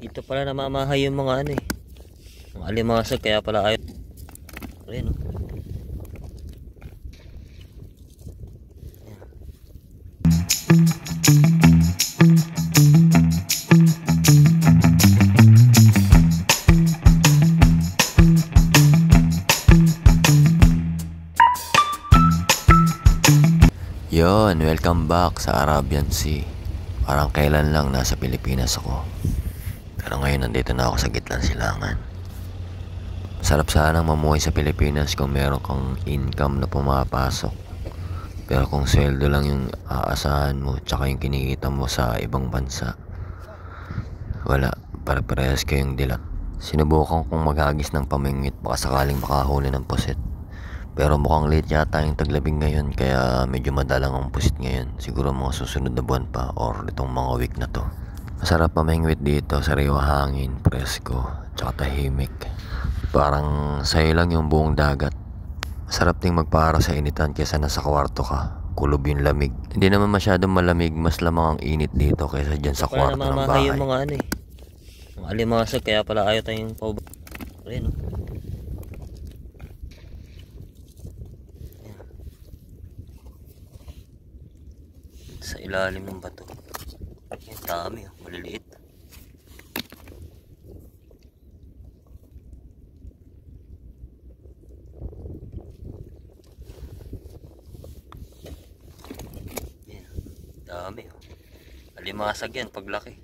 Dito pala namamahay yung mga ano eh, mga alimasag, kaya pala ayaw. Ayan oh. Yon, welcome back sa Arabian Sea. Parang kailan lang nasa Pilipinas ako, pero ngayon nandito na ako sa gitnang silangan. Sarap sanang mamuhay sa Pilipinas kung meron kang income na pumapasok. Pero kung sweldo lang yung aasahan mo tsaka yung kinikita mo sa ibang bansa, wala, pare-parehas kayong dilat. Sinubukan kong maghagis ng pamingwit baka sakaling makahuli ng pusit. Pero mukhang late yata yung taglabing ngayon, kaya medyo madalang ang pusit ngayon. Siguro mga susunod na buwan pa or itong mga week na to. Masarap pamingwit dito, sariwa hangin, presko, tsaka tahimik. Parang sa'yo lang yung buong dagat. Masarap ding magpara sa initan kaysa nasa kwarto ka. Kulob yung lamig. Hindi naman masyadong malamig, mas lamang ang init dito kaysa dyan sa kwarto ng bahay. Yung mga ano eh, mga alimasag, kaya pala ayaw tayong paubo. Ayan oh. Sa ilalim ng bato. Ang dami oh, maliliit. Yan, dami oh. Alimasag yan paglaki.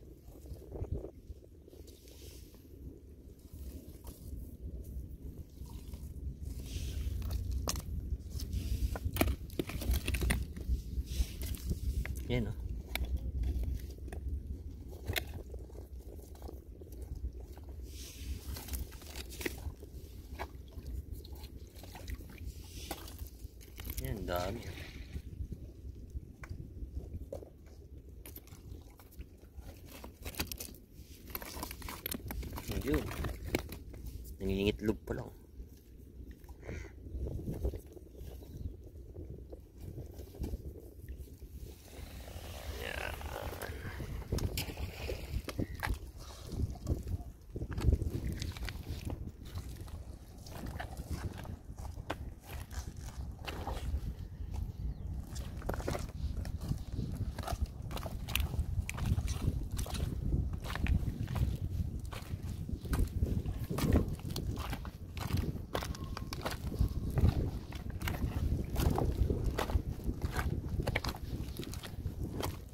Yan oh. Yan, dami oh. Ayun, nangingitlog pa lang.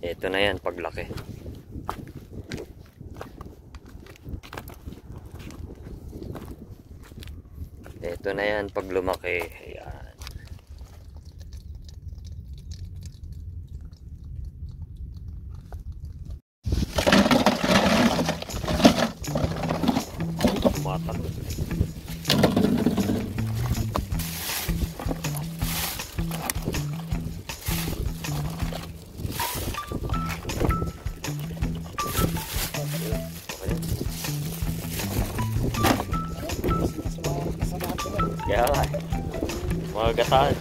Ito na yan paglaki. Ito na yan pag lumaki. Ayan. Tumatakot. Kaya nga, mga gataan.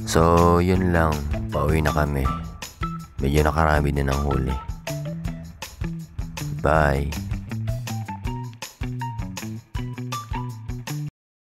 So, yun lang. Pauwi na kami. Medyo nakarami din ang huli. Bye.